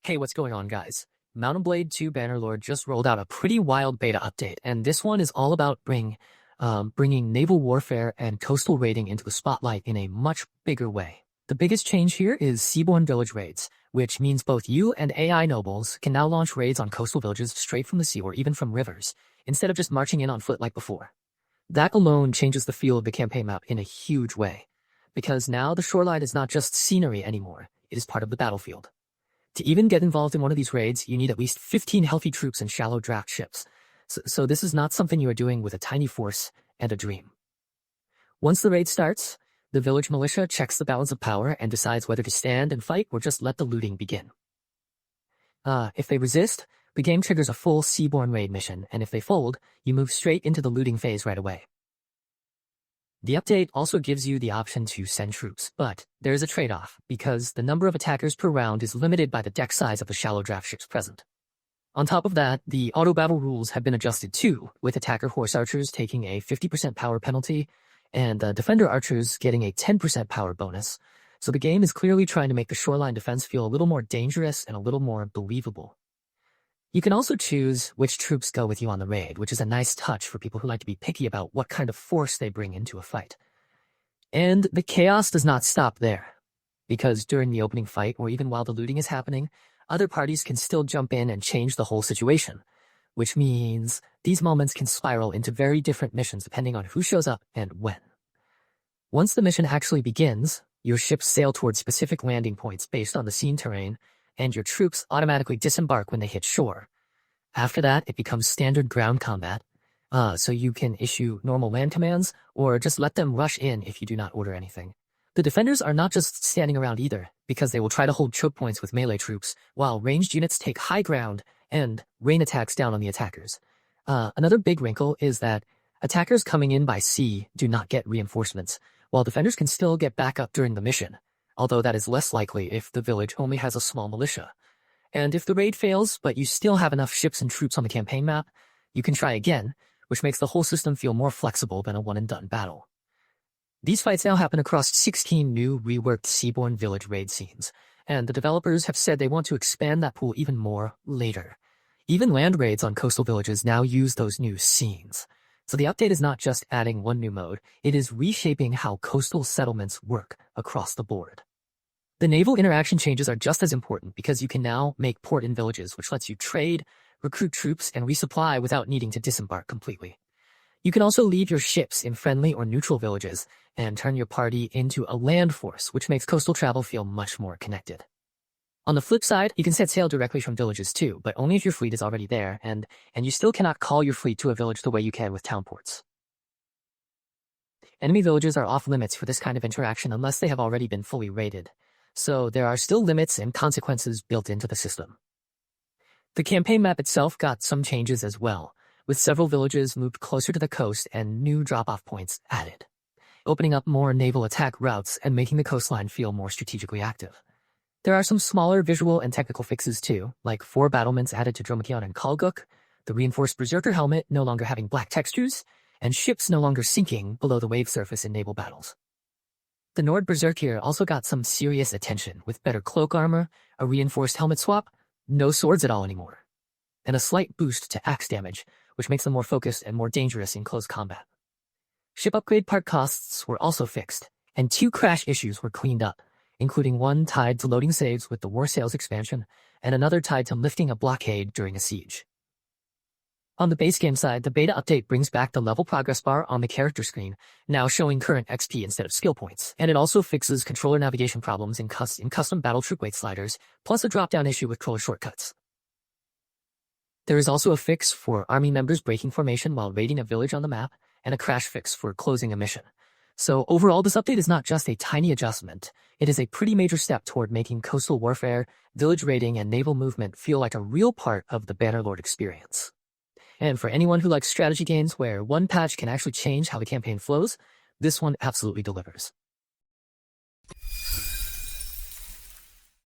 Hey, what's going on, guys? Mount and Blade 2 Bannerlord just rolled out a pretty wild beta update, and this one is all about bringing naval warfare and coastal raiding into the spotlight in a much bigger way. The biggest change here is Seaborne village raids, which means both you and AI nobles can now launch raids on coastal villages straight from the sea or even from rivers, instead of just marching in on foot like before. That alone changes the feel of the campaign map in a huge way, because now the shoreline is not just scenery anymore, it is part of the battlefield. To even get involved in one of these raids, you need at least 15 healthy troops and shallow draft ships. So this is not something you are doing with a tiny force and a dream. Once the raid starts, the village militia checks the balance of power and decides whether to stand and fight or just let the looting begin. If they resist, the game triggers a full Seaborne raid mission, and if they fold, you move straight into the looting phase right away. The update also gives you the option to send troops, but there is a trade-off, because the number of attackers per round is limited by the deck size of the shallow draft ships present. On top of that, the auto-battle rules have been adjusted too, with attacker horse archers taking a 50% power penalty, and defender archers getting a 10% power bonus, so the game is clearly trying to make the shoreline defense feel a little more dangerous and a little more believable. You can also choose which troops go with you on the raid, which is a nice touch for people who like to be picky about what kind of force they bring into a fight. And the chaos does not stop there, because during the opening fight, or even while the looting is happening, other parties can still jump in and change the whole situation, which means these moments can spiral into very different missions depending on who shows up and when. Once the mission actually begins, your ships sail towards specific landing points based on the scene terrain, and your troops automatically disembark when they hit shore. After that, it becomes standard ground combat, so you can issue normal land commands, or just let them rush in if you do not order anything. The defenders are not just standing around either, because they will try to hold choke points with melee troops, while ranged units take high ground and rain attacks down on the attackers. Another big wrinkle is that attackers coming in by sea do not get reinforcements, while defenders can still get backup during the mission, although that is less likely if the village only has a small militia. And if the raid fails, but you still have enough ships and troops on the campaign map, you can try again, which makes the whole system feel more flexible than a one-and-done battle. These fights now happen across 16 new reworked Seaborne village raid scenes, and the developers have said they want to expand that pool even more later. Even land raids on coastal villages now use those new scenes. So the update is not just adding one new mode, it is reshaping how coastal settlements work across the board. The naval interaction changes are just as important because you can now make port in villages, which lets you trade, recruit troops, and resupply without needing to disembark completely. You can also leave your ships in friendly or neutral villages and turn your party into a land force, which makes coastal travel feel much more connected. On the flip side, you can set sail directly from villages too, but only if your fleet is already there, and you still cannot call your fleet to a village the way you can with town ports. Enemy villages are off limits for this kind of interaction unless they have already been fully raided, so there are still limits and consequences built into the system. The campaign map itself got some changes as well, with several villages moved closer to the coast and new drop-off points added, opening up more naval attack routes and making the coastline feel more strategically active. There are some smaller visual and technical fixes too, like 4 battlements added to Dromakion and Kalguk, the reinforced Berserker helmet no longer having black textures, and ships no longer sinking below the wave surface in naval battles. The Nord Berserker also got some serious attention, with better cloak armor, a reinforced helmet swap, no swords at all anymore, and a slight boost to axe damage, which makes them more focused and more dangerous in close combat. Ship upgrade part costs were also fixed, and 2 crash issues were cleaned up, including one tied to loading saves with the War Sails expansion, and another tied to lifting a blockade during a siege. On the base game side, the beta update brings back the level progress bar on the character screen, now showing current XP instead of skill points, and it also fixes controller navigation problems in custom battle troop weight sliders, plus a drop-down issue with controller shortcuts. There is also a fix for army members breaking formation while raiding a village on the map, and a crash fix for closing a mission. So overall, this update is not just a tiny adjustment, it is a pretty major step toward making coastal warfare, village raiding, and naval movement feel like a real part of the Bannerlord experience. And for anyone who likes strategy games where one patch can actually change how the campaign flows, this one absolutely delivers.